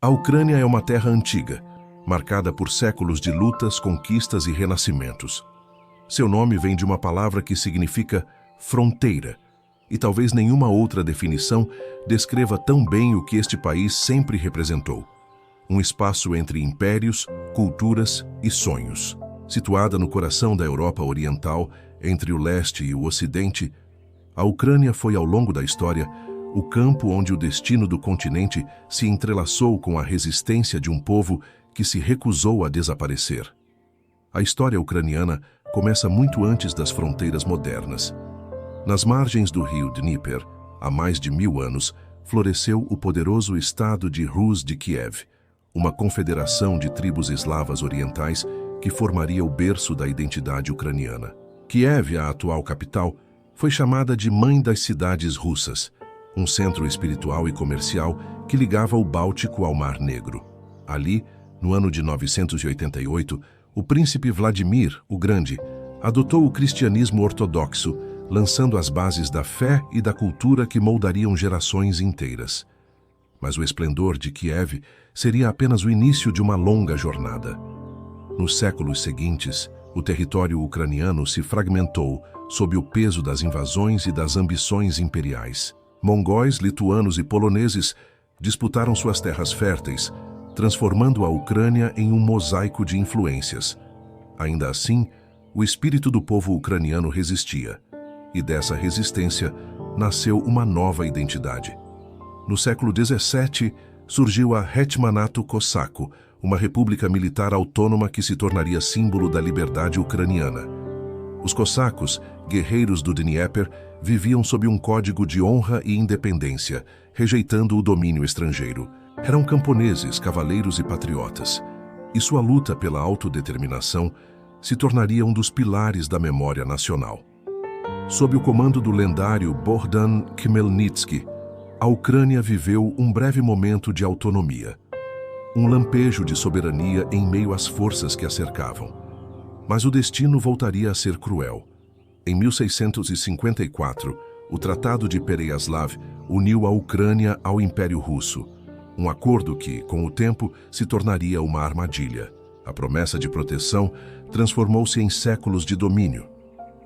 A Ucrânia é uma terra antiga, marcada por séculos de lutas, conquistas e renascimentos. Seu nome vem de uma palavra que significa fronteira, e talvez nenhuma outra definição descreva tão bem o que este país sempre representou. Um espaço entre impérios, culturas e sonhos. Situada no coração da Europa Oriental, entre o leste e o ocidente, a Ucrânia foi, ao longo da história, o campo onde o destino do continente se entrelaçou com a resistência de um povo que se recusou a desaparecer. A história ucraniana começa muito antes das fronteiras modernas. Nas margens do rio Dnieper, há mais de 1000 anos, floresceu o poderoso estado de Rus de Kiev, uma confederação de tribos eslavas orientais que formaria o berço da identidade ucraniana. Kiev, a atual capital, foi chamada de Mãe das Cidades Russas, um centro espiritual e comercial que ligava o Báltico ao Mar Negro. Ali, no ano de 988, o príncipe Vladimir, o Grande, adotou o cristianismo ortodoxo, lançando as bases da fé e da cultura que moldariam gerações inteiras. Mas o esplendor de Kiev seria apenas o início de uma longa jornada. Nos séculos seguintes, o território ucraniano se fragmentou sob o peso das invasões e das ambições imperiais. Mongóis, lituanos e poloneses disputaram suas terras férteis, transformando a Ucrânia em um mosaico de influências. Ainda assim, o espírito do povo ucraniano resistia, e dessa resistência nasceu uma nova identidade. No século XVII, surgiu a Hetmanato Cosaco, uma república militar autônoma que se tornaria símbolo da liberdade ucraniana. Os cossacos, guerreiros do Dnieper, viviam sob um código de honra e independência, rejeitando o domínio estrangeiro. Eram camponeses, cavaleiros e patriotas, e sua luta pela autodeterminação se tornaria um dos pilares da memória nacional. Sob o comando do lendário Bohdan Khmelnytsky, a Ucrânia viveu um breve momento de autonomia, um lampejo de soberania em meio às forças que a cercavam. Mas o destino voltaria a ser cruel. Em 1654, o Tratado de Pereyaslav uniu a Ucrânia ao Império Russo, um acordo que, com o tempo, se tornaria uma armadilha. A promessa de proteção transformou-se em séculos de domínio,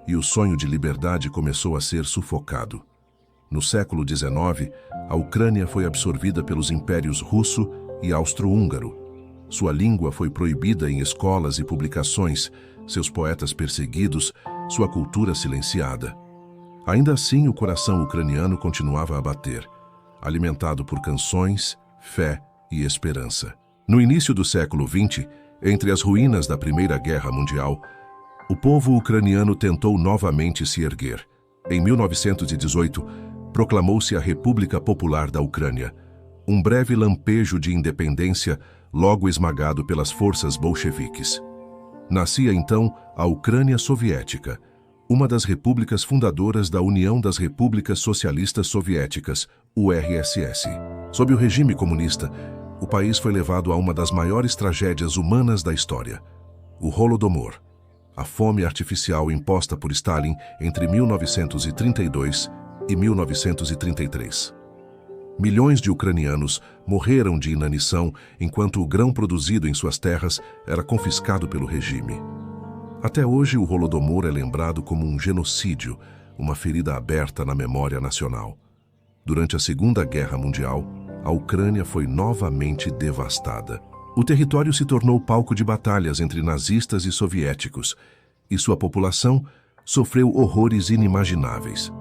e o sonho de liberdade começou a ser sufocado. No século XIX, a Ucrânia foi absorvida pelos impérios russo e austro-húngaro. Sua língua foi proibida em escolas e publicações, seus poetas perseguidos, sua cultura silenciada. Ainda assim, o coração ucraniano continuava a bater, alimentado por canções, fé e esperança. No início do século XX, entre as ruínas da Primeira Guerra Mundial, o povo ucraniano tentou novamente se erguer. Em 1918, proclamou-se a República Popular da Ucrânia, um breve lampejo de independência logo esmagado pelas forças bolcheviques. Nascia então a Ucrânia Soviética, uma das repúblicas fundadoras da União das Repúblicas Socialistas Soviéticas, URSS. Sob o regime comunista, o país foi levado a uma das maiores tragédias humanas da história, o Holodomor, a fome artificial imposta por Stalin entre 1932 e 1933. Milhões de ucranianos morreram de inanição enquanto o grão produzido em suas terras era confiscado pelo regime. Até hoje, o Holodomor é lembrado como um genocídio, uma ferida aberta na memória nacional. Durante a Segunda Guerra Mundial, a Ucrânia foi novamente devastada. O território se tornou palco de batalhas entre nazistas e soviéticos, e sua população sofreu horrores inimagináveis.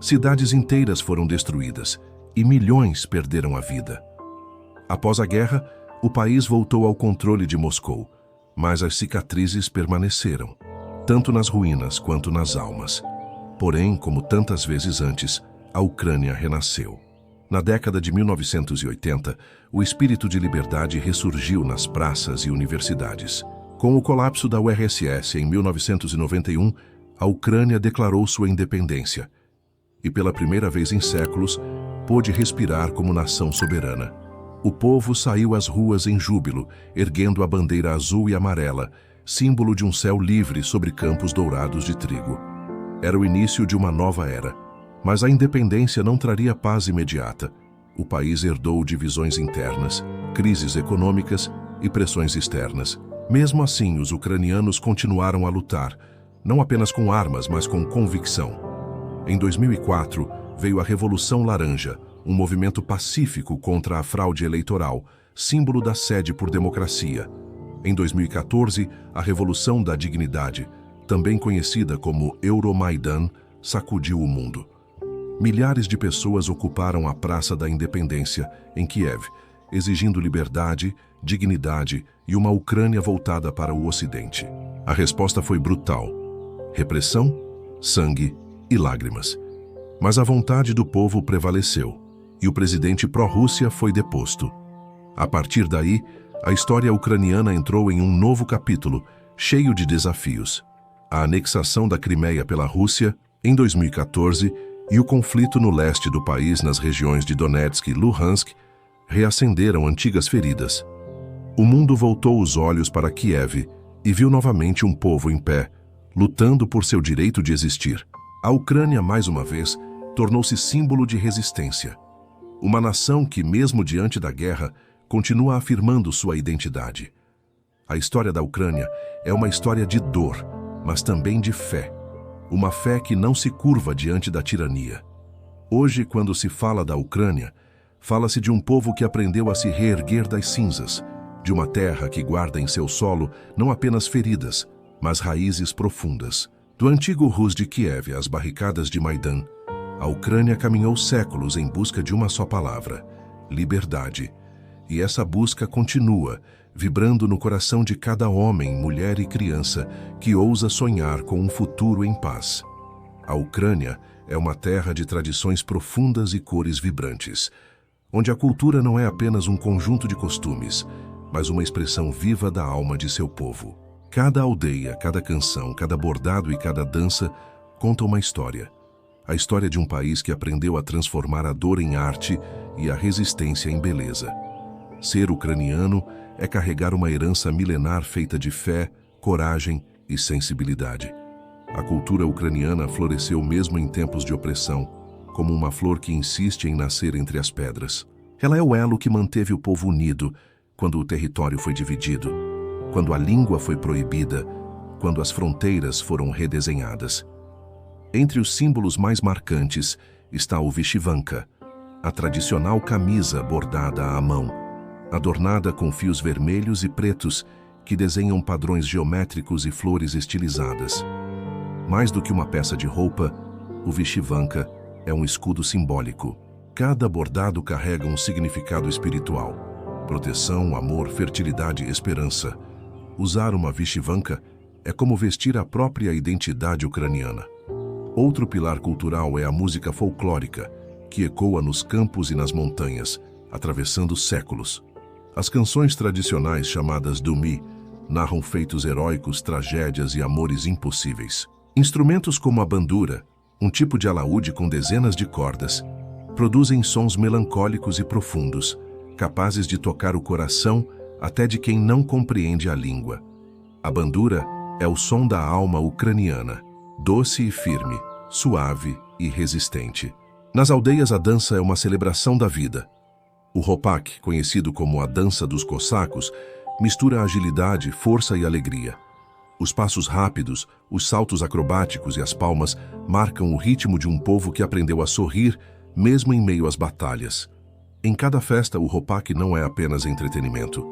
Cidades inteiras foram destruídas, e milhões perderam a vida. Após a guerra, o país voltou ao controle de Moscou, mas as cicatrizes permaneceram, tanto nas ruínas quanto nas almas. Porém, como tantas vezes antes, a Ucrânia renasceu. Na década de 1980, o espírito de liberdade ressurgiu nas praças e universidades. Com o colapso da URSS em 1991, a Ucrânia declarou sua independência e, pela primeira vez em séculos, pôde respirar como nação soberana. O povo saiu às ruas em júbilo, erguendo a bandeira azul e amarela, símbolo de um céu livre sobre campos dourados de trigo. Era o início de uma nova era, mas a independência não traria paz imediata. O país herdou divisões internas, crises econômicas e pressões externas. Mesmo assim, os ucranianos continuaram a lutar, não apenas com armas, mas com convicção. Em 2004, veio a Revolução Laranja, um movimento pacífico contra a fraude eleitoral, símbolo da sede por democracia. Em 2014, a Revolução da Dignidade, também conhecida como Euromaidan, sacudiu o mundo. Milhares de pessoas ocuparam a Praça da Independência, em Kiev, exigindo liberdade, dignidade e uma Ucrânia voltada para o Ocidente. A resposta foi brutal: repressão, sangue e lágrimas. Mas a vontade do povo prevaleceu, e o presidente pró-Rússia foi deposto. A partir daí, a história ucraniana entrou em um novo capítulo, cheio de desafios. A anexação da Crimeia pela Rússia, em 2014, e o conflito no leste do país, nas regiões de Donetsk e Luhansk, reacenderam antigas feridas. O mundo voltou os olhos para Kiev e viu novamente um povo em pé, lutando por seu direito de existir. A Ucrânia, mais uma vez, tornou-se símbolo de resistência. Uma nação que, mesmo diante da guerra, continua afirmando sua identidade. A história da Ucrânia é uma história de dor, mas também de fé. Uma fé que não se curva diante da tirania. Hoje, quando se fala da Ucrânia, fala-se de um povo que aprendeu a se reerguer das cinzas, de uma terra que guarda em seu solo não apenas feridas, mas raízes profundas. Do antigo Rus de Kiev às barricadas de Maidan, a Ucrânia caminhou séculos em busca de uma só palavra: liberdade. E essa busca continua, vibrando no coração de cada homem, mulher e criança que ousa sonhar com um futuro em paz. A Ucrânia é uma terra de tradições profundas e cores vibrantes, onde a cultura não é apenas um conjunto de costumes, mas uma expressão viva da alma de seu povo. Cada aldeia, cada canção, cada bordado e cada dança conta uma história. A história de um país que aprendeu a transformar a dor em arte e a resistência em beleza. Ser ucraniano é carregar uma herança milenar feita de fé, coragem e sensibilidade. A cultura ucraniana floresceu mesmo em tempos de opressão, como uma flor que insiste em nascer entre as pedras. Ela é o elo que manteve o povo unido quando o território foi dividido, quando a língua foi proibida, quando as fronteiras foram redesenhadas. Entre os símbolos mais marcantes está o Vyshyvanka, a tradicional camisa bordada à mão, adornada com fios vermelhos e pretos que desenham padrões geométricos e flores estilizadas. Mais do que uma peça de roupa, o Vyshyvanka é um escudo simbólico. Cada bordado carrega um significado espiritual: proteção, amor, fertilidade e esperança. Usar uma Vyshyvanka é como vestir a própria identidade ucraniana. Outro pilar cultural é a música folclórica, que ecoa nos campos e nas montanhas, atravessando séculos. As canções tradicionais chamadas Dumi narram feitos heróicos, tragédias e amores impossíveis. Instrumentos como a bandura, um tipo de alaúde com dezenas de cordas, produzem sons melancólicos e profundos, capazes de tocar o coração até de quem não compreende a língua. A bandura é o som da alma ucraniana, doce e firme, suave e resistente. Nas aldeias, a dança é uma celebração da vida. O Hopak, conhecido como a dança dos cossacos, mistura agilidade, força e alegria. Os passos rápidos, os saltos acrobáticos e as palmas marcam o ritmo de um povo que aprendeu a sorrir, mesmo em meio às batalhas. Em cada festa, o Hopak não é apenas entretenimento.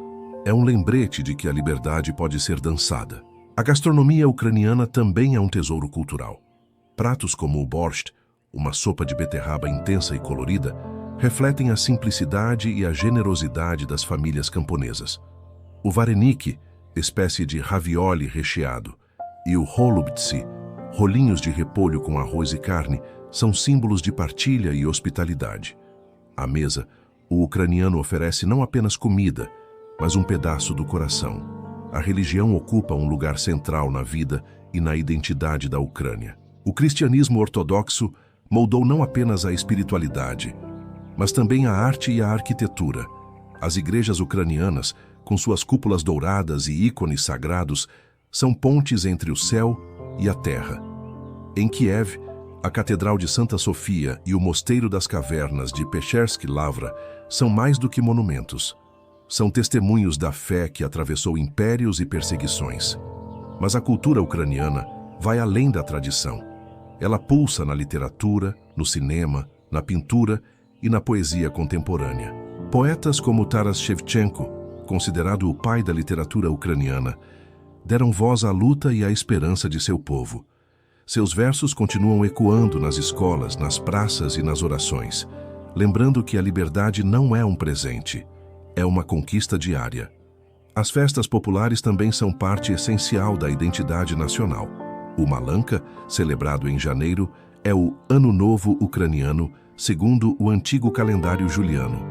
É um lembrete de que a liberdade pode ser dançada. A gastronomia ucraniana também é um tesouro cultural. Pratos como o borscht, uma sopa de beterraba intensa e colorida, refletem a simplicidade e a generosidade das famílias camponesas. O vareniki, espécie de ravioli recheado, e o holubtsi, rolinhos de repolho com arroz e carne, são símbolos de partilha e hospitalidade. À mesa, o ucraniano oferece não apenas comida, mas um pedaço do coração. A religião ocupa um lugar central na vida e na identidade da Ucrânia. O cristianismo ortodoxo moldou não apenas a espiritualidade, mas também a arte e a arquitetura. As igrejas ucranianas, com suas cúpulas douradas e ícones sagrados, são pontes entre o céu e a terra. Em Kiev, a Catedral de Santa Sofia e o Mosteiro das Cavernas de Pechersky Lavra são mais do que monumentos. São testemunhos da fé que atravessou impérios e perseguições. Mas a cultura ucraniana vai além da tradição. Ela pulsa na literatura, no cinema, na pintura e na poesia contemporânea. Poetas como Taras Shevchenko, considerado o pai da literatura ucraniana, deram voz à luta e à esperança de seu povo. Seus versos continuam ecoando nas escolas, nas praças e nas orações, lembrando que a liberdade não é um presente, é uma conquista diária. As festas populares também são parte essencial da identidade nacional. O Malanka, celebrado em janeiro, é o Ano Novo ucraniano, segundo o antigo calendário juliano,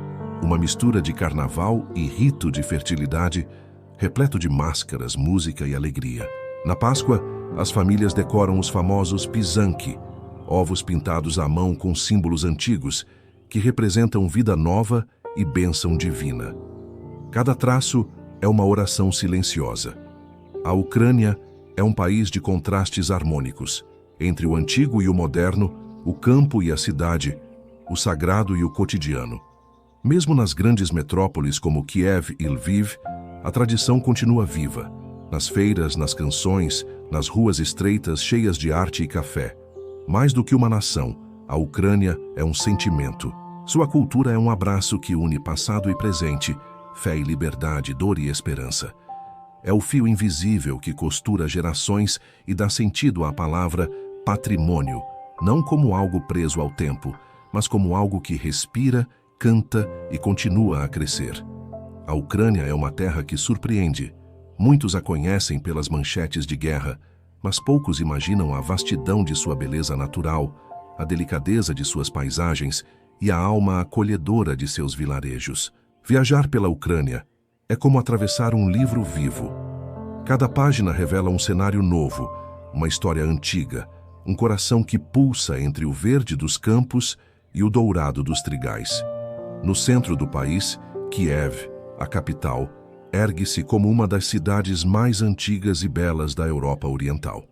uma mistura de carnaval e rito de fertilidade, repleto de máscaras, música e alegria. Na Páscoa, as famílias decoram os famosos pisanki, ovos pintados à mão com símbolos antigos, que representam vida nova e bênção divina. Cada traço é uma oração silenciosa. A Ucrânia é um país de contrastes harmônicos, entre o antigo e o moderno, o campo e a cidade, o sagrado e o cotidiano. Mesmo nas grandes metrópoles como Kiev e Lviv, a tradição continua viva, nas feiras, nas canções, nas ruas estreitas cheias de arte e café. Mais do que uma nação, a Ucrânia é um sentimento. Sua cultura é um abraço que une passado e presente, fé e liberdade, dor e esperança. É o fio invisível que costura gerações e dá sentido à palavra patrimônio, não como algo preso ao tempo, mas como algo que respira, canta e continua a crescer. A Ucrânia é uma terra que surpreende. Muitos a conhecem pelas manchetes de guerra, mas poucos imaginam a vastidão de sua beleza natural, a delicadeza de suas paisagens e a alma acolhedora de seus vilarejos. Viajar pela Ucrânia é como atravessar um livro vivo. Cada página revela um cenário novo, uma história antiga, um coração que pulsa entre o verde dos campos e o dourado dos trigais. No centro do país, Kiev, a capital, ergue-se como uma das cidades mais antigas e belas da Europa Oriental.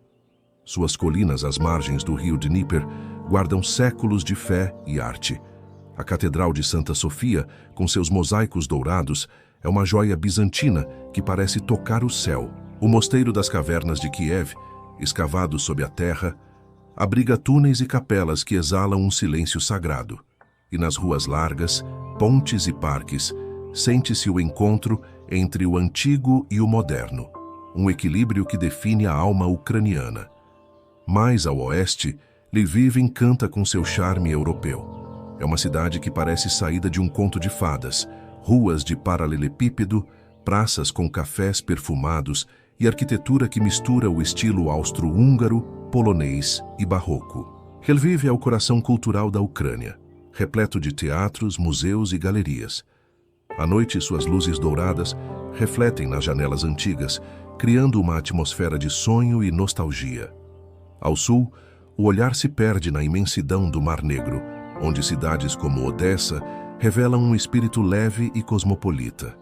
Suas colinas às margens do rio Dnieper guardam séculos de fé e arte. A Catedral de Santa Sofia, com seus mosaicos dourados, é uma joia bizantina que parece tocar o céu. O Mosteiro das Cavernas de Kiev, escavado sob a terra, abriga túneis e capelas que exalam um silêncio sagrado. E nas ruas largas, pontes e parques, sente-se o encontro entre o antigo e o moderno, um equilíbrio que define a alma ucraniana. Mais ao oeste, Lviv encanta com seu charme europeu. É uma cidade que parece saída de um conto de fadas, ruas de paralelepípedo, praças com cafés perfumados e arquitetura que mistura o estilo austro-húngaro, polonês e barroco. Lviv é o coração cultural da Ucrânia, repleto de teatros, museus e galerias. À noite, suas luzes douradas refletem nas janelas antigas, criando uma atmosfera de sonho e nostalgia. Ao sul, o olhar se perde na imensidão do Mar Negro, onde cidades como Odessa revelam um espírito leve e cosmopolita.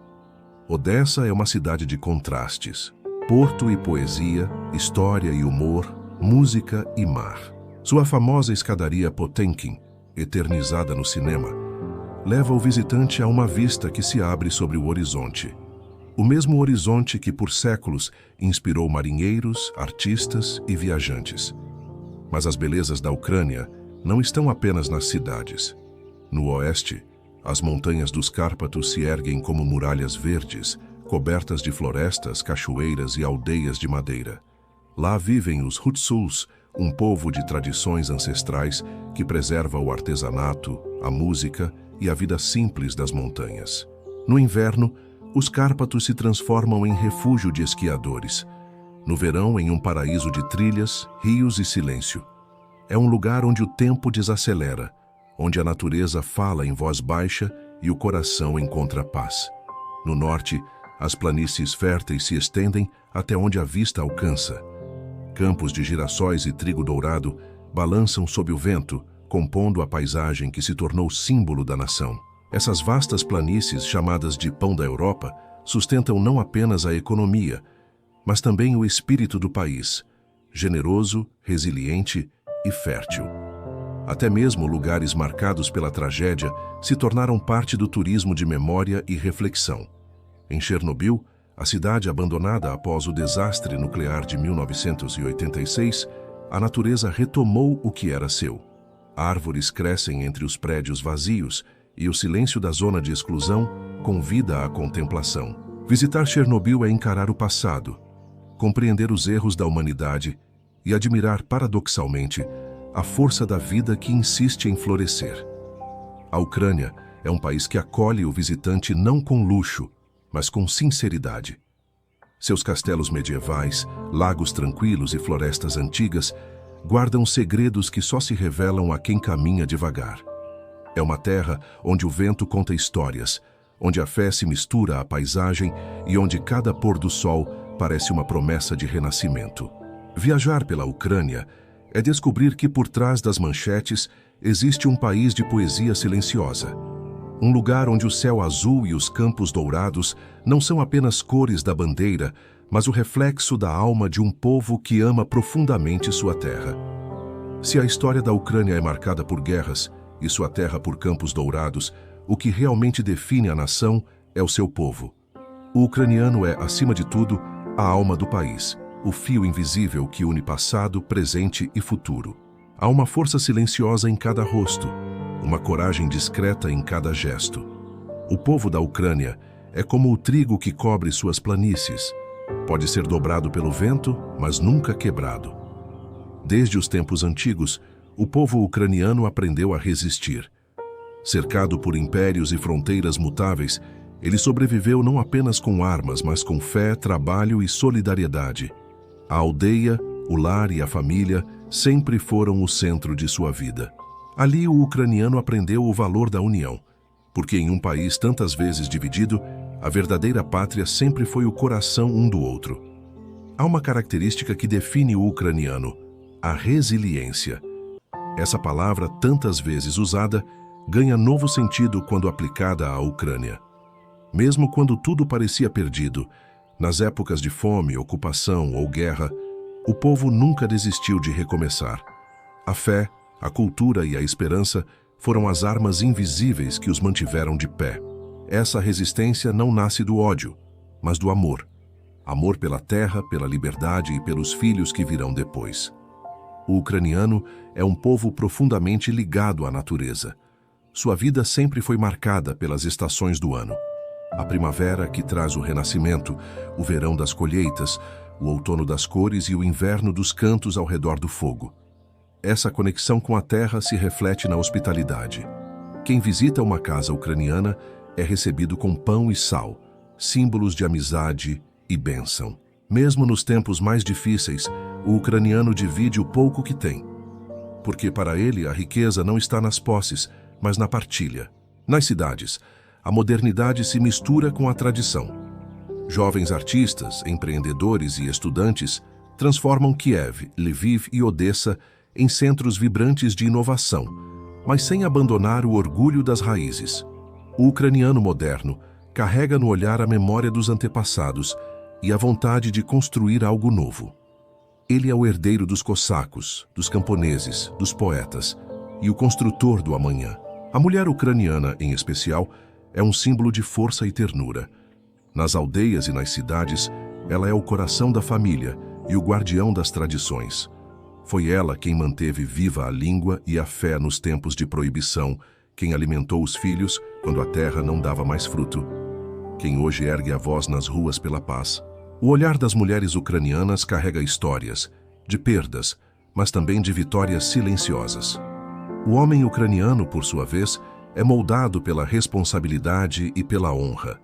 Odessa é uma cidade de contrastes, porto e poesia, história e humor, música e mar. Sua famosa escadaria Potemkin, eternizada no cinema, leva o visitante a uma vista que se abre sobre o horizonte. O mesmo horizonte que por séculos inspirou marinheiros, artistas e viajantes. Mas as belezas da Ucrânia não estão apenas nas cidades. No oeste, as montanhas dos Cárpatos se erguem como muralhas verdes, cobertas de florestas, cachoeiras e aldeias de madeira. Lá vivem os Hutsuls, um povo de tradições ancestrais que preserva o artesanato, a música e a vida simples das montanhas. No inverno, os Cárpatos se transformam em refúgio de esquiadores. No verão, em um paraíso de trilhas, rios e silêncio. É um lugar onde o tempo desacelera, onde a natureza fala em voz baixa e o coração encontra paz. No norte, as planícies férteis se estendem até onde a vista alcança. Campos de girassóis e trigo dourado balançam sob o vento, compondo a paisagem que se tornou símbolo da nação. Essas vastas planícies, chamadas de Pão da Europa, sustentam não apenas a economia, mas também o espírito do país, generoso, resiliente e fértil. Até mesmo lugares marcados pela tragédia se tornaram parte do turismo de memória e reflexão. Em Chernobyl, a cidade abandonada após o desastre nuclear de 1986, a natureza retomou o que era seu. Árvores crescem entre os prédios vazios e o silêncio da zona de exclusão convida à contemplação. Visitar Chernobyl é encarar o passado, compreender os erros da humanidade e admirar, paradoxalmente, a força da vida que insiste em florescer. A Ucrânia é um país que acolhe o visitante não com luxo, mas com sinceridade. Seus castelos medievais, lagos tranquilos e florestas antigas guardam segredos que só se revelam a quem caminha devagar. É uma terra onde o vento conta histórias, onde a fé se mistura à paisagem e onde cada pôr do sol parece uma promessa de renascimento. Viajar pela Ucrânia é descobrir que por trás das manchetes existe um país de poesia silenciosa. Um lugar onde o céu azul e os campos dourados não são apenas cores da bandeira, mas o reflexo da alma de um povo que ama profundamente sua terra. Se a história da Ucrânia é marcada por guerras e sua terra por campos dourados, o que realmente define a nação é o seu povo. O ucraniano é, acima de tudo, a alma do país, o fio invisível que une passado, presente e futuro. Há uma força silenciosa em cada rosto, uma coragem discreta em cada gesto. O povo da Ucrânia é como o trigo que cobre suas planícies. Pode ser dobrado pelo vento, mas nunca quebrado. Desde os tempos antigos, o povo ucraniano aprendeu a resistir. Cercado por impérios e fronteiras mutáveis, ele sobreviveu não apenas com armas, mas com fé, trabalho e solidariedade. A aldeia, o lar e a família sempre foram o centro de sua vida. Ali o ucraniano aprendeu o valor da união, porque em um país tantas vezes dividido, a verdadeira pátria sempre foi o coração um do outro. Há uma característica que define o ucraniano: a resiliência. Essa palavra, tantas vezes usada, ganha novo sentido quando aplicada à Ucrânia. Mesmo quando tudo parecia perdido, nas épocas de fome, ocupação ou guerra, o povo nunca desistiu de recomeçar. A fé, a cultura e a esperança foram as armas invisíveis que os mantiveram de pé. Essa resistência não nasce do ódio, mas do amor. Amor pela terra, pela liberdade e pelos filhos que virão depois. O ucraniano é um povo profundamente ligado à natureza. Sua vida sempre foi marcada pelas estações do ano. A primavera, que traz o renascimento, o verão das colheitas, o outono das cores e o inverno dos cantos ao redor do fogo. Essa conexão com a terra se reflete na hospitalidade. Quem visita uma casa ucraniana é recebido com pão e sal, símbolos de amizade e bênção. Mesmo nos tempos mais difíceis, o ucraniano divide o pouco que tem. Porque para ele a riqueza não está nas posses, mas na partilha. Nas cidades, a modernidade se mistura com a tradição. Jovens artistas, empreendedores e estudantes transformam Kiev, Lviv e Odessa em centros vibrantes de inovação, mas sem abandonar o orgulho das raízes. O ucraniano moderno carrega no olhar a memória dos antepassados e a vontade de construir algo novo. Ele é o herdeiro dos cossacos, dos camponeses, dos poetas e o construtor do amanhã. A mulher ucraniana, em especial, é um símbolo de força e ternura. Nas aldeias e nas cidades, ela é o coração da família e o guardião das tradições. Foi ela quem manteve viva a língua e a fé nos tempos de proibição, quem alimentou os filhos quando a terra não dava mais fruto, quem hoje ergue a voz nas ruas pela paz. O olhar das mulheres ucranianas carrega histórias, de perdas, mas também de vitórias silenciosas. O homem ucraniano, por sua vez, é moldado pela responsabilidade e pela honra.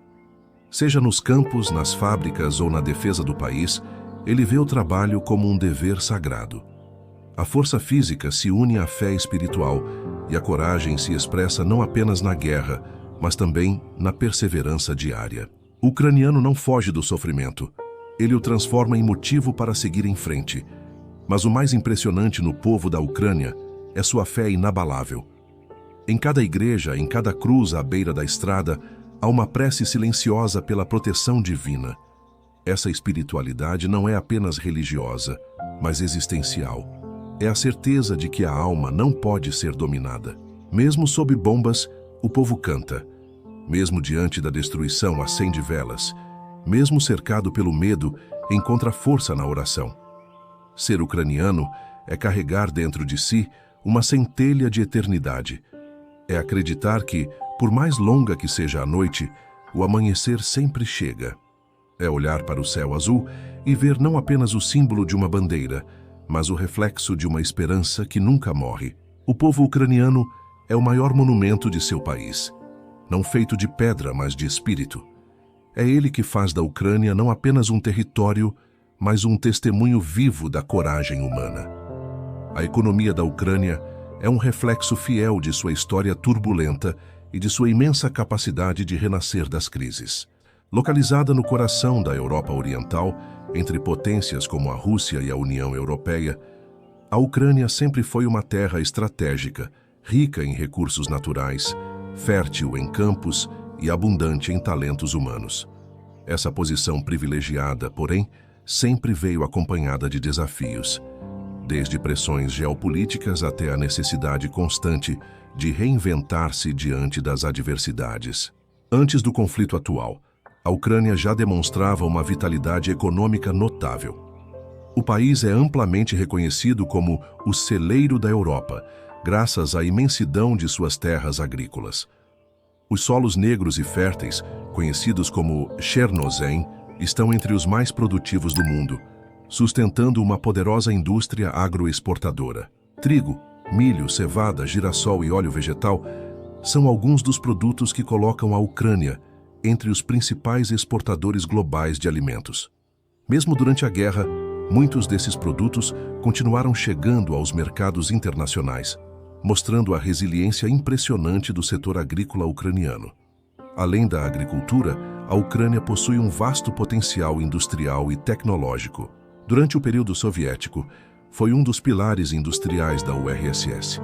Seja nos campos, nas fábricas ou na defesa do país, ele vê o trabalho como um dever sagrado. A força física se une à fé espiritual e a coragem se expressa não apenas na guerra, mas também na perseverança diária. O ucraniano não foge do sofrimento. Ele o transforma em motivo para seguir em frente. Mas o mais impressionante no povo da Ucrânia é sua fé inabalável. Em cada igreja, em cada cruz à beira da estrada, há uma prece silenciosa pela proteção divina. Essa espiritualidade não é apenas religiosa, mas existencial. É a certeza de que a alma não pode ser dominada. Mesmo sob bombas, o povo canta. Mesmo diante da destruição, acende velas. Mesmo cercado pelo medo, encontra força na oração. Ser ucraniano é carregar dentro de si uma centelha de eternidade. É acreditar que, por mais longa que seja a noite, o amanhecer sempre chega. É olhar para o céu azul e ver não apenas o símbolo de uma bandeira, mas o reflexo de uma esperança que nunca morre. O povo ucraniano é o maior monumento de seu país. Não feito de pedra, mas de espírito. É ele que faz da Ucrânia não apenas um território, mas um testemunho vivo da coragem humana. A economia da Ucrânia é um reflexo fiel de sua história turbulenta e de sua imensa capacidade de renascer das crises. Localizada no coração da Europa Oriental, entre potências como a Rússia e a União Europeia, a Ucrânia sempre foi uma terra estratégica, rica em recursos naturais, fértil em campos e abundante em talentos humanos. Essa posição privilegiada, porém, sempre veio acompanhada de desafios, desde pressões geopolíticas até a necessidade constante de reinventar-se diante das adversidades. Antes do conflito atual, a Ucrânia já demonstrava uma vitalidade econômica notável. O país é amplamente reconhecido como o celeiro da Europa, graças à imensidão de suas terras agrícolas. Os solos negros e férteis, conhecidos como Chernozem, estão entre os mais produtivos do mundo, sustentando uma poderosa indústria agroexportadora. Trigo, milho, cevada, girassol e óleo vegetal são alguns dos produtos que colocam a Ucrânia entre os principais exportadores globais de alimentos. Mesmo durante a guerra, muitos desses produtos continuaram chegando aos mercados internacionais, mostrando a resiliência impressionante do setor agrícola ucraniano. Além da agricultura, a Ucrânia possui um vasto potencial industrial e tecnológico. Durante o período soviético, foi um dos pilares industriais da URSS,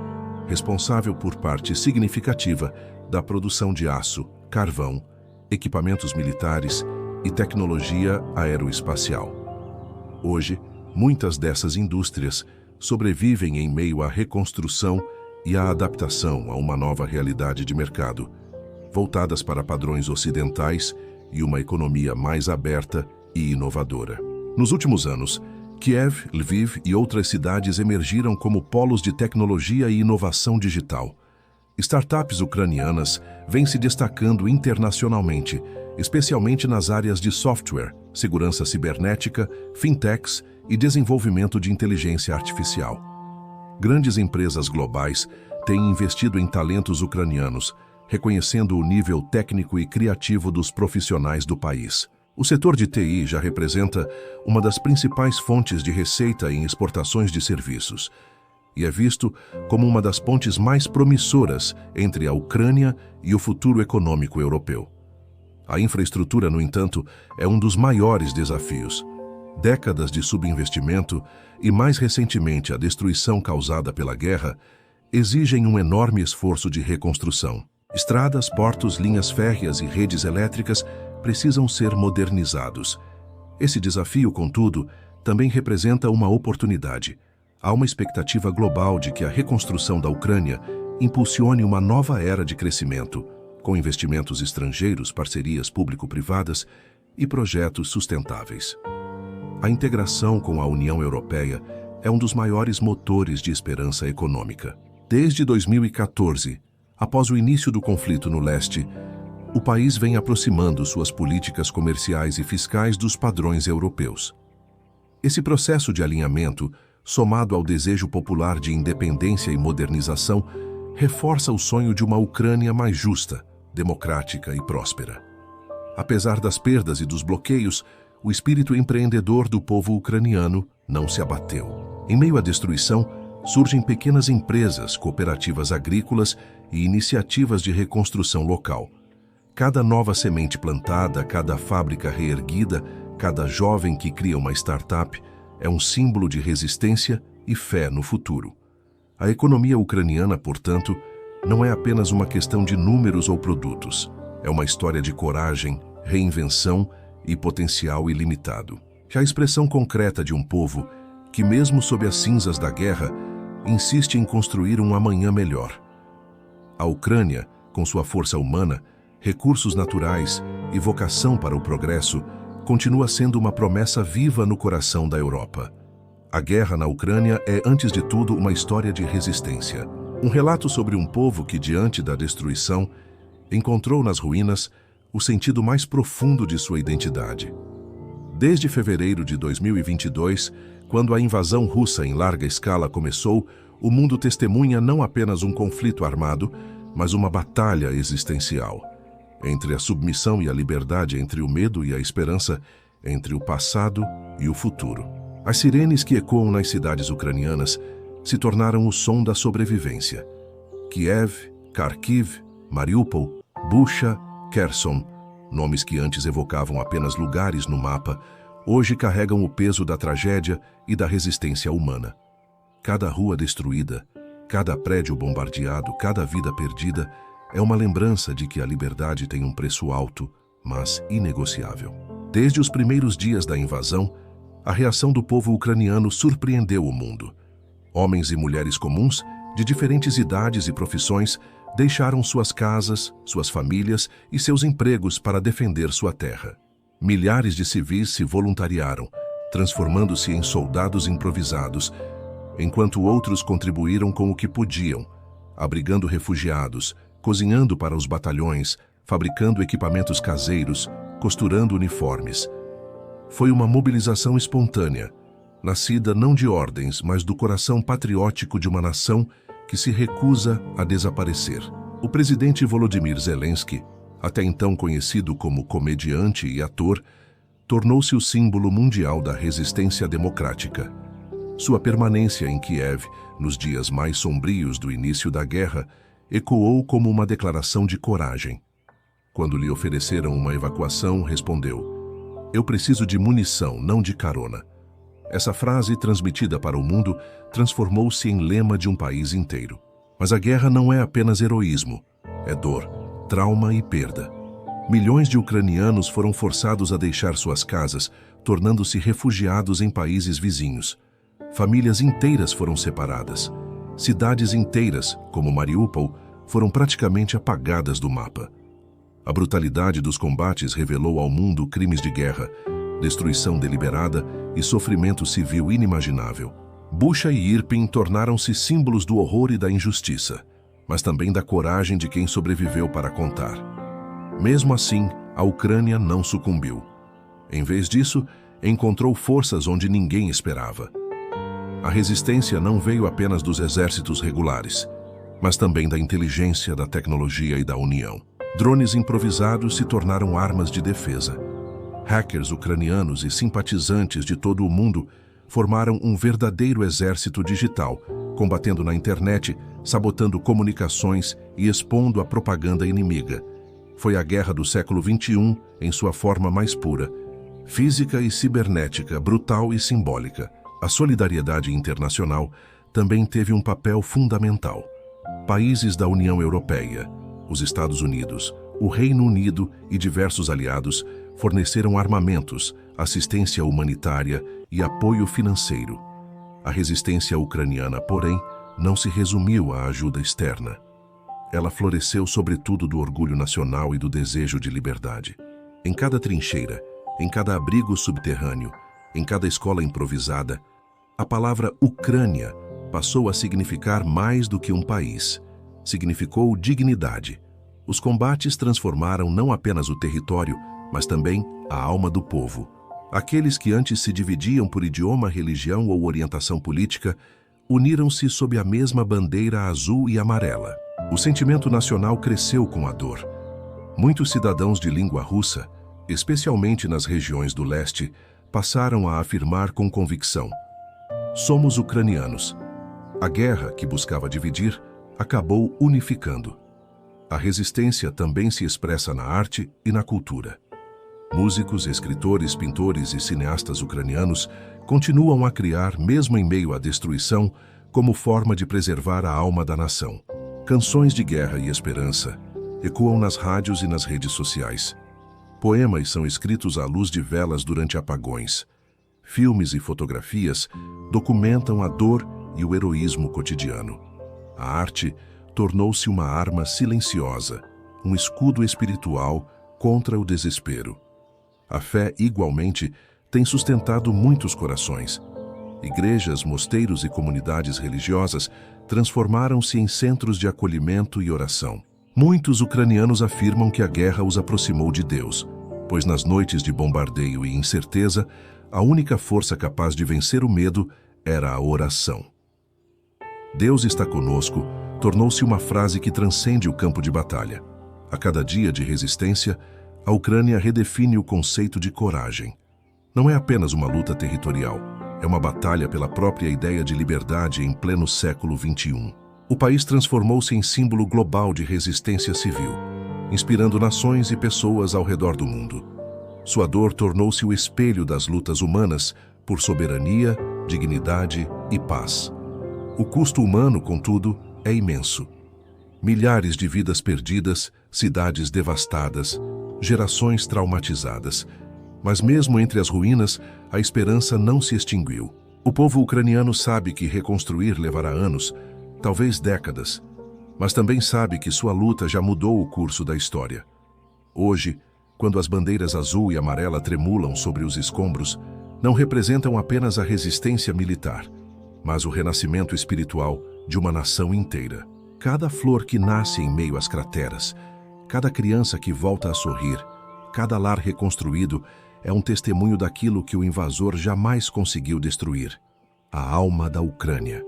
responsável por parte significativa da produção de aço, carvão, equipamentos militares e tecnologia aeroespacial. Hoje, muitas dessas indústrias sobrevivem em meio à reconstrução e à adaptação a uma nova realidade de mercado, voltadas para padrões ocidentais e uma economia mais aberta e inovadora. Nos últimos anos, Kiev, Lviv e outras cidades emergiram como polos de tecnologia e inovação digital. Startups ucranianas vêm se destacando internacionalmente, especialmente nas áreas de software, segurança cibernética, fintechs e desenvolvimento de inteligência artificial. Grandes empresas globais têm investido em talentos ucranianos, reconhecendo o nível técnico e criativo dos profissionais do país. O setor de TI já representa uma das principais fontes de receita em exportações de serviços e é visto como uma das pontes mais promissoras entre a Ucrânia e o futuro econômico europeu. A infraestrutura, no entanto, é um dos maiores desafios. Décadas de subinvestimento e, mais recentemente, a destruição causada pela guerra exigem um enorme esforço de reconstrução. Estradas, portos, linhas férreas e redes elétricas precisam ser modernizados. Esse desafio, contudo, também representa uma oportunidade. Há uma expectativa global de que a reconstrução da Ucrânia impulsione uma nova era de crescimento, com investimentos estrangeiros, parcerias público-privadas e projetos sustentáveis. A integração com a União Europeia é um dos maiores motores de esperança econômica. Desde 2014, após o início do conflito no leste, o país vem aproximando suas políticas comerciais e fiscais dos padrões europeus. Esse processo de alinhamento, somado ao desejo popular de independência e modernização, reforça o sonho de uma Ucrânia mais justa, democrática e próspera. Apesar das perdas e dos bloqueios, o espírito empreendedor do povo ucraniano não se abateu. Em meio à destruição, surgem pequenas empresas, cooperativas agrícolas e iniciativas de reconstrução local. Cada nova semente plantada, cada fábrica reerguida, cada jovem que cria uma startup é um símbolo de resistência e fé no futuro. A economia ucraniana, portanto, não é apenas uma questão de números ou produtos. É uma história de coragem, reinvenção e potencial ilimitado. É a expressão concreta de um povo que, mesmo sob as cinzas da guerra, insiste em construir um amanhã melhor. A Ucrânia, com sua força humana, recursos naturais e vocação para o progresso, continua sendo uma promessa viva no coração da Europa. A guerra na Ucrânia é, antes de tudo, uma história de resistência. Um relato sobre um povo que, diante da destruição, encontrou nas ruínas o sentido mais profundo de sua identidade. Desde fevereiro de 2022, quando a invasão russa em larga escala começou, o mundo testemunha não apenas um conflito armado, mas uma batalha existencial. Entre a submissão e a liberdade, entre o medo e a esperança, entre o passado e o futuro. As sirenes que ecoam nas cidades ucranianas se tornaram o som da sobrevivência. Kiev, Kharkiv, Mariupol, Bucha, Kherson, nomes que antes evocavam apenas lugares no mapa, hoje carregam o peso da tragédia e da resistência humana. Cada rua destruída, cada prédio bombardeado, cada vida perdida é uma lembrança de que a liberdade tem um preço alto, mas inegociável. Desde os primeiros dias da invasão, a reação do povo ucraniano surpreendeu o mundo. Homens e mulheres comuns, de diferentes idades e profissões, deixaram suas casas, suas famílias e seus empregos para defender sua terra. Milhares de civis se voluntariaram, transformando-se em soldados improvisados, enquanto outros contribuíram com o que podiam, abrigando refugiados, cozinhando para os batalhões, fabricando equipamentos caseiros, costurando uniformes. Foi uma mobilização espontânea, nascida não de ordens, mas do coração patriótico de uma nação que se recusa a desaparecer. O presidente Volodymyr Zelensky, até então conhecido como comediante e ator, tornou-se o símbolo mundial da resistência democrática. Sua permanência em Kiev, nos dias mais sombrios do início da guerra, ecoou como uma declaração de coragem. Quando lhe ofereceram uma evacuação, respondeu: "Eu preciso de munição, não de carona." Essa frase, transmitida para o mundo, transformou-se em lema de um país inteiro. Mas a guerra não é apenas heroísmo, é dor, trauma e perda. Milhões de ucranianos foram forçados a deixar suas casas, tornando-se refugiados em países vizinhos. Famílias inteiras foram separadas. Cidades inteiras, como Mariupol, foram praticamente apagadas do mapa. A brutalidade dos combates revelou ao mundo crimes de guerra, destruição deliberada e sofrimento civil inimaginável. Bucha e Irpin tornaram-se símbolos do horror e da injustiça, mas também da coragem de quem sobreviveu para contar. Mesmo assim, a Ucrânia não sucumbiu. Em vez disso, encontrou forças onde ninguém esperava. A resistência não veio apenas dos exércitos regulares, mas também da inteligência, da tecnologia e da união. Drones improvisados se tornaram armas de defesa. Hackers ucranianos e simpatizantes de todo o mundo formaram um verdadeiro exército digital, combatendo na internet, sabotando comunicações e expondo a propaganda inimiga. Foi a guerra do século XXI em sua forma mais pura, física e cibernética, brutal e simbólica. A solidariedade internacional também teve um papel fundamental. Países da União Europeia, os Estados Unidos, o Reino Unido e diversos aliados forneceram armamentos, assistência humanitária e apoio financeiro. A resistência ucraniana, porém, não se resumiu à ajuda externa. Ela floresceu sobretudo do orgulho nacional e do desejo de liberdade. Em cada trincheira, em cada abrigo subterrâneo, em cada escola improvisada, a palavra Ucrânia passou a significar mais do que um país. Significou dignidade. Os combates transformaram não apenas o território, mas também a alma do povo. Aqueles que antes se dividiam por idioma, religião ou orientação política, uniram-se sob a mesma bandeira azul e amarela. O sentimento nacional cresceu com a dor. Muitos cidadãos de língua russa, especialmente nas regiões do leste, passaram a afirmar com convicção: "Somos ucranianos." A guerra, que buscava dividir, acabou unificando. A resistência também se expressa na arte e na cultura. Músicos, escritores, pintores e cineastas ucranianos continuam a criar, mesmo em meio à destruição, como forma de preservar a alma da nação. Canções de guerra e esperança ecoam nas rádios e nas redes sociais. Poemas são escritos à luz de velas durante apagões. Filmes e fotografias documentam a dor e o heroísmo cotidiano. A arte tornou-se uma arma silenciosa um escudo espiritual contra o desespero. A fé, igualmente, tem sustentado muitos corações. Igrejas, mosteiros e comunidades religiosas transformaram-se em centros de acolhimento e oração. Muitos ucranianos afirmam que a guerra os aproximou de Deus, pois nas noites de bombardeio e incerteza, a única força capaz de vencer o medo era a oração. Deus está conosco tornou-se uma frase que transcende o campo de batalha. A cada dia de resistência, a Ucrânia redefine o conceito de coragem. Não é apenas uma luta territorial, é uma batalha pela própria ideia de liberdade em pleno século XXI. O país transformou-se em símbolo global de resistência civil, inspirando nações e pessoas ao redor do mundo. Sua dor tornou-se o espelho das lutas humanas por soberania, dignidade e paz. O custo humano, contudo, é imenso. Milhares de vidas perdidas, cidades devastadas, gerações traumatizadas. Mas mesmo entre as ruínas, a esperança não se extinguiu. O povo ucraniano sabe que reconstruir levará anos, talvez décadas, mas também sabe que sua luta já mudou o curso da história. Hoje, quando as bandeiras azul e amarela tremulam sobre os escombros, não representam apenas a resistência militar, mas o renascimento espiritual de uma nação inteira. Cada flor que nasce em meio às crateras, cada criança que volta a sorrir, cada lar reconstruído é um testemunho daquilo que o invasor jamais conseguiu destruir: a alma da Ucrânia.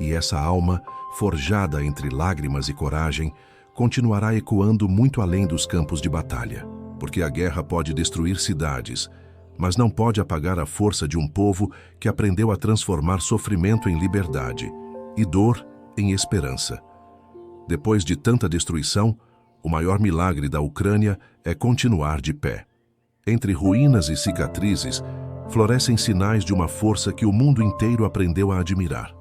E essa alma, forjada entre lágrimas e coragem, continuará ecoando muito além dos campos de batalha. Porque a guerra pode destruir cidades, mas não pode apagar a força de um povo que aprendeu a transformar sofrimento em liberdade e dor em esperança. Depois de tanta destruição, o maior milagre da Ucrânia é continuar de pé. Entre ruínas e cicatrizes, florescem sinais de uma força que o mundo inteiro aprendeu a admirar: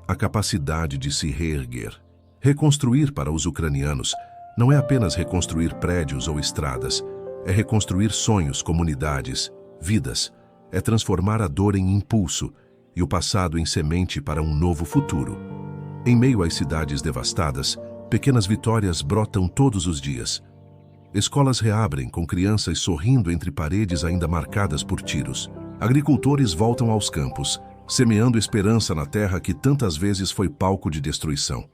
a capacidade de se reerguer. Reconstruir para os ucranianos não é apenas reconstruir prédios ou estradas, é reconstruir sonhos, comunidades, vidas, é transformar a dor em impulso e o passado em semente para um novo futuro. Em meio às cidades devastadas, pequenas vitórias brotam todos os dias. Escolas reabrem com crianças sorrindo entre paredes ainda marcadas por tiros. Agricultores voltam aos campos, semeando esperança na terra que tantas vezes foi palco de destruição.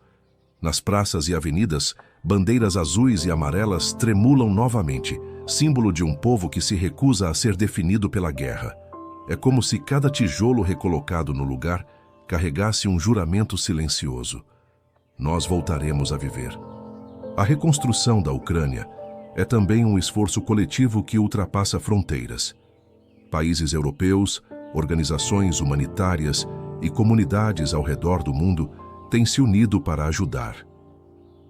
Nas praças e avenidas, bandeiras azuis e amarelas tremulam novamente, símbolo de um povo que se recusa a ser definido pela guerra. É como se cada tijolo recolocado no lugar carregasse um juramento silencioso: nós voltaremos a viver. A reconstrução da Ucrânia é também um esforço coletivo que ultrapassa fronteiras. Países europeus, organizações humanitárias e comunidades ao redor do mundo têm se unido para ajudar.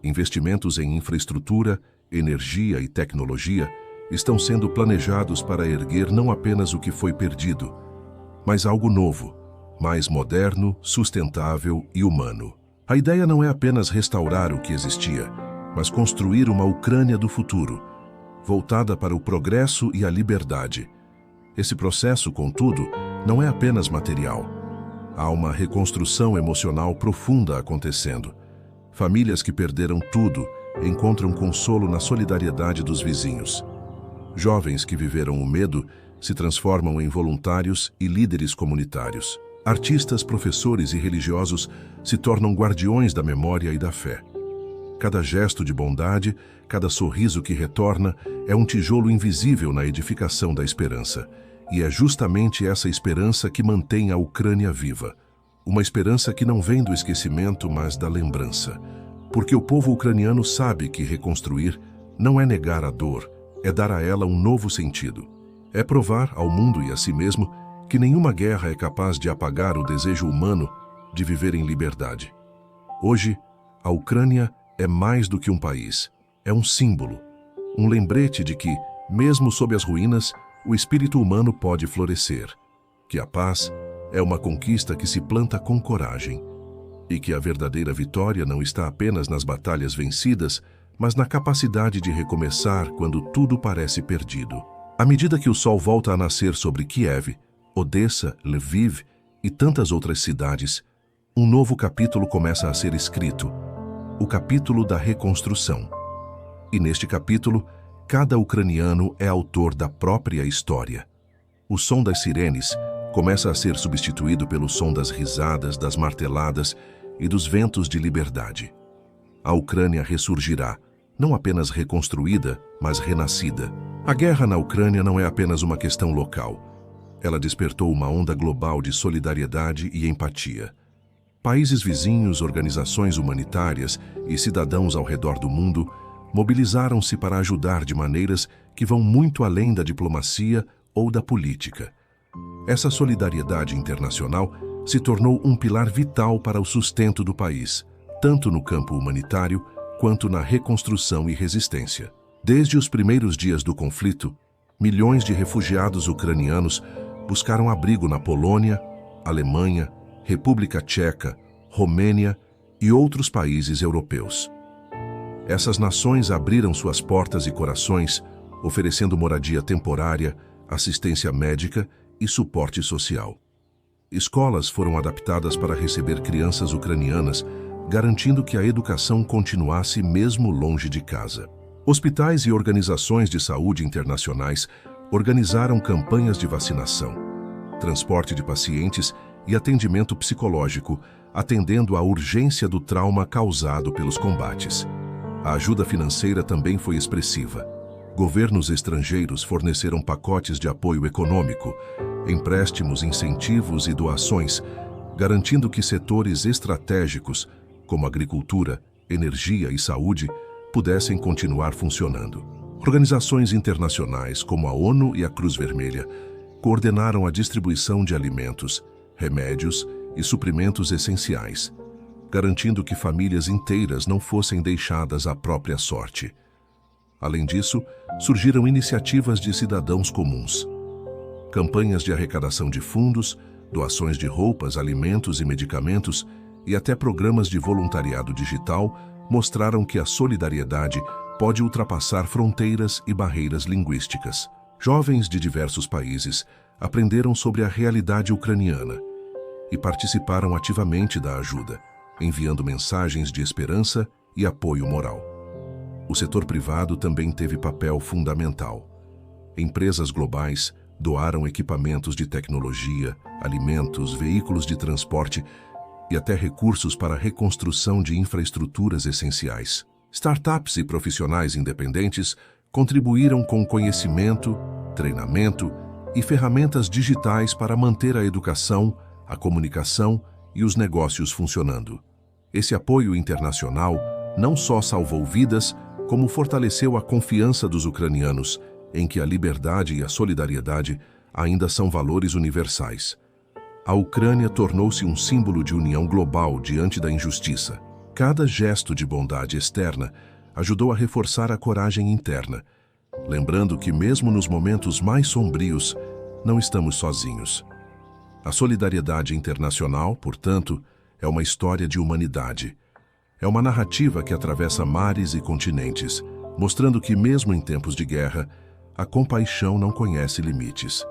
Investimentos em infraestrutura, energia e tecnologia estão sendo planejados para erguer não apenas o que foi perdido, mas algo novo, mais moderno, sustentável e humano. A ideia não é apenas restaurar o que existia, mas construir uma Ucrânia do futuro, voltada para o progresso e a liberdade. Esse processo, contudo, não é apenas material. Há uma reconstrução emocional profunda acontecendo. Famílias que perderam tudo encontram consolo na solidariedade dos vizinhos. Jovens que viveram o medo se transformam em voluntários e líderes comunitários. Artistas, professores e religiosos se tornam guardiões da memória e da fé. Cada gesto de bondade, cada sorriso que retorna, é um tijolo invisível na edificação da esperança. E é justamente essa esperança que mantém a Ucrânia viva. Uma esperança que não vem do esquecimento, mas da lembrança. Porque o povo ucraniano sabe que reconstruir não é negar a dor, é dar a ela um novo sentido. É provar ao mundo e a si mesmo que nenhuma guerra é capaz de apagar o desejo humano de viver em liberdade. Hoje, a Ucrânia é mais do que um país. É um símbolo, um lembrete de que, mesmo sob as ruínas, o espírito humano pode florescer, que a paz é uma conquista que se planta com coragem e que a verdadeira vitória não está apenas nas batalhas vencidas, mas na capacidade de recomeçar quando tudo parece perdido. À medida que o sol volta a nascer sobre Kiev, Odessa, Lviv e tantas outras cidades, um novo capítulo começa a ser escrito, o capítulo da reconstrução. E neste capítulo, cada ucraniano é autor da própria história. O som das sirenes começa a ser substituído pelo som das risadas, das marteladas e dos ventos de liberdade. A Ucrânia ressurgirá, não apenas reconstruída, mas renascida. A guerra na Ucrânia não é apenas uma questão local. Ela despertou uma onda global de solidariedade e empatia. Países vizinhos, organizações humanitárias e cidadãos ao redor do mundo mobilizaram-se para ajudar de maneiras que vão muito além da diplomacia ou da política. Essa solidariedade internacional se tornou um pilar vital para o sustento do país, tanto no campo humanitário quanto na reconstrução e resistência. Desde os primeiros dias do conflito, milhões de refugiados ucranianos buscaram abrigo na Polônia, Alemanha, República Tcheca, Romênia e outros países europeus. Essas nações abriram suas portas e corações, oferecendo moradia temporária, assistência médica e suporte social. Escolas foram adaptadas para receber crianças ucranianas, garantindo que a educação continuasse mesmo longe de casa. Hospitais e organizações de saúde internacionais organizaram campanhas de vacinação, transporte de pacientes e atendimento psicológico, atendendo à urgência do trauma causado pelos combates. A ajuda financeira também foi expressiva. Governos estrangeiros forneceram pacotes de apoio econômico, empréstimos, incentivos e doações, garantindo que setores estratégicos, como agricultura, energia e saúde, pudessem continuar funcionando. Organizações internacionais como a ONU e a Cruz Vermelha coordenaram a distribuição de alimentos, remédios e suprimentos essenciais, garantindo que famílias inteiras não fossem deixadas à própria sorte. Além disso, surgiram iniciativas de cidadãos comuns. Campanhas de arrecadação de fundos, doações de roupas, alimentos e medicamentos e até programas de voluntariado digital mostraram que a solidariedade pode ultrapassar fronteiras e barreiras linguísticas. Jovens de diversos países aprenderam sobre a realidade ucraniana e participaram ativamente da ajuda, enviando mensagens de esperança e apoio moral. O setor privado também teve papel fundamental. Empresas globais doaram equipamentos de tecnologia, alimentos, veículos de transporte e até recursos para a reconstrução de infraestruturas essenciais. Startups e profissionais independentes contribuíram com conhecimento, treinamento e ferramentas digitais para manter a educação, a comunicação e os negócios funcionando. Esse apoio internacional não só salvou vidas, como fortaleceu a confiança dos ucranianos em que a liberdade e a solidariedade ainda são valores universais. A Ucrânia tornou-se um símbolo de união global diante da injustiça. Cada gesto de bondade externa ajudou a reforçar a coragem interna, lembrando que mesmo nos momentos mais sombrios, não estamos sozinhos. A solidariedade internacional, portanto, é uma história de humanidade. É uma narrativa que atravessa mares e continentes, mostrando que mesmo em tempos de guerra, a compaixão não conhece limites.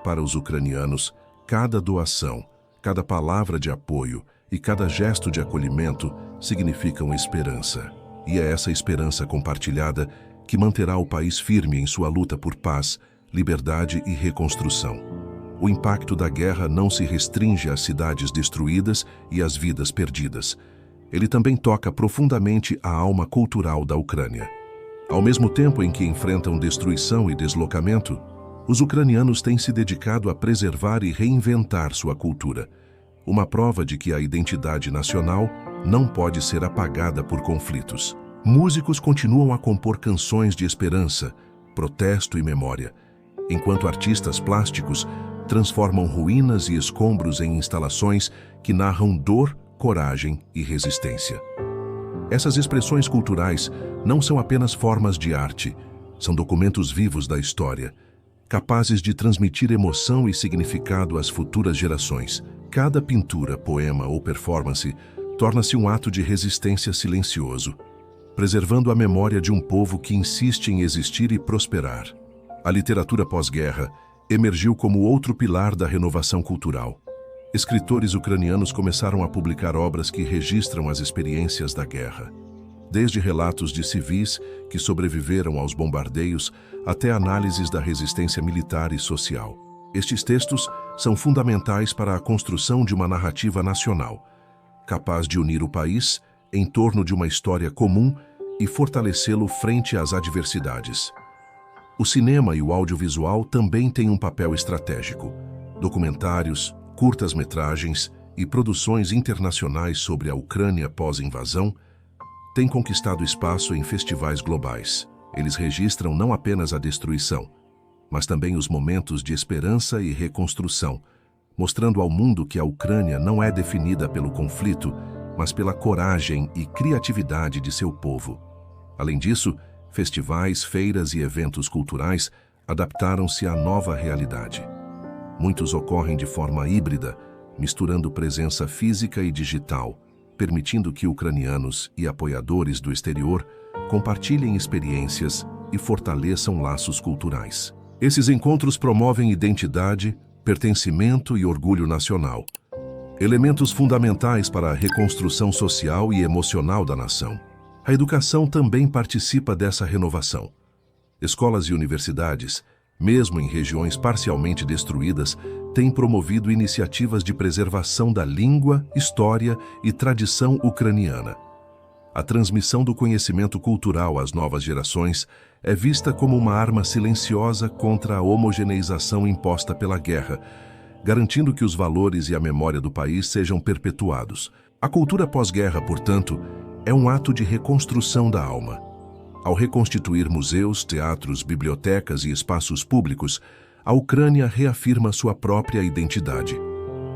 Para os ucranianos, cada doação, cada palavra de apoio e cada gesto de acolhimento significam esperança. E é essa esperança compartilhada que manterá o país firme em sua luta por paz, liberdade e reconstrução. O impacto da guerra não se restringe às cidades destruídas e às vidas perdidas. Ele também toca profundamente a alma cultural da Ucrânia. Ao mesmo tempo em que enfrentam destruição e deslocamento, os ucranianos têm se dedicado a preservar e reinventar sua cultura, uma prova de que a identidade nacional não pode ser apagada por conflitos. Músicos continuam a compor canções de esperança, protesto e memória, enquanto artistas plásticos transformam ruínas e escombros em instalações que narram dor, coragem e resistência. Essas expressões culturais não são apenas formas de arte, são documentos vivos da história, capazes de transmitir emoção e significado às futuras gerações. Cada pintura, poema ou performance torna-se um ato de resistência silencioso, preservando a memória de um povo que insiste em existir e prosperar. A literatura pós-guerra emergiu como outro pilar da renovação cultural. Escritores ucranianos começaram a publicar obras que registram as experiências da guerra. desde relatos de civis que sobreviveram aos bombardeios até análises da resistência militar e social. Estes textos são fundamentais para a construção de uma narrativa nacional, capaz de unir o país em torno de uma história comum e fortalecê-lo frente às adversidades. O cinema e o audiovisual também têm um papel estratégico. Documentários, curtas-metragens e produções internacionais sobre a Ucrânia pós-invasão têm conquistado espaço em festivais globais. Eles registram não apenas a destruição, mas também os momentos de esperança e reconstrução, mostrando ao mundo que a Ucrânia não é definida pelo conflito, mas pela coragem e criatividade de seu povo. Além disso, festivais, feiras e eventos culturais adaptaram-se à nova realidade. Muitos ocorrem de forma híbrida, misturando presença física e digital, permitindo que ucranianos e apoiadores do exterior compartilhem experiências e fortaleçam laços culturais. Esses encontros promovem identidade, pertencimento e orgulho nacional, elementos fundamentais para a reconstrução social e emocional da nação. A educação também participa dessa renovação. Escolas e universidades, mesmo em regiões parcialmente destruídas, têm promovido iniciativas de preservação da língua, história e tradição ucraniana. A transmissão do conhecimento cultural às novas gerações é vista como uma arma silenciosa contra a homogeneização imposta pela guerra, garantindo que os valores e a memória do país sejam perpetuados. A cultura pós-guerra, portanto, é um ato de reconstrução da alma. Ao reconstituir museus, teatros, bibliotecas e espaços públicos, a Ucrânia reafirma sua própria identidade.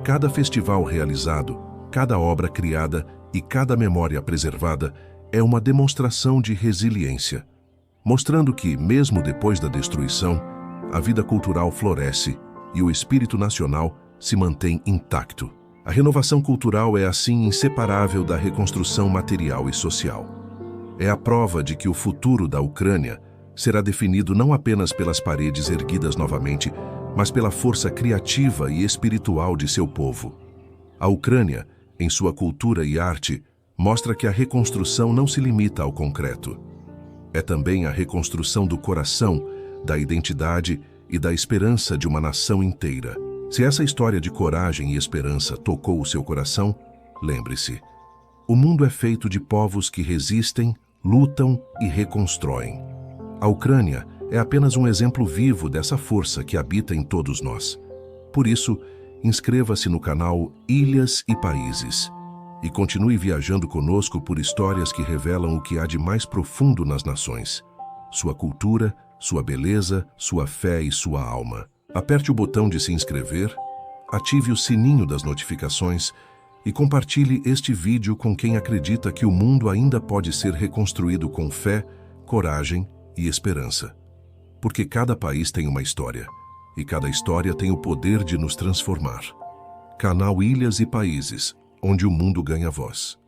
Cada festival realizado, cada obra criada e cada memória preservada é uma demonstração de resiliência, mostrando que, mesmo depois da destruição, a vida cultural floresce e o espírito nacional se mantém intacto. A renovação cultural é, assim, inseparável da reconstrução material e social. É a prova de que o futuro da Ucrânia será definido não apenas pelas paredes erguidas novamente, mas pela força criativa e espiritual de seu povo. A Ucrânia, em sua cultura e arte, mostra que a reconstrução não se limita ao concreto. É também a reconstrução do coração, da identidade e da esperança de uma nação inteira. Se essa história de coragem e esperança tocou o seu coração, lembre-se: o mundo é feito de povos que resistem, lutam e reconstroem. A Ucrânia é apenas um exemplo vivo dessa força que habita em todos nós. Por isso, inscreva-se no canal Ilhas e Países e continue viajando conosco por histórias que revelam o que há de mais profundo nas nações: sua cultura, sua beleza, sua fé e sua alma. Aperte o botão de se inscrever, ative o sininho das notificações e compartilhe este vídeo com quem acredita que o mundo ainda pode ser reconstruído com fé, coragem e esperança. Porque cada país tem uma história, e cada história tem o poder de nos transformar. Canal Ilhas e Países, onde o mundo ganha voz.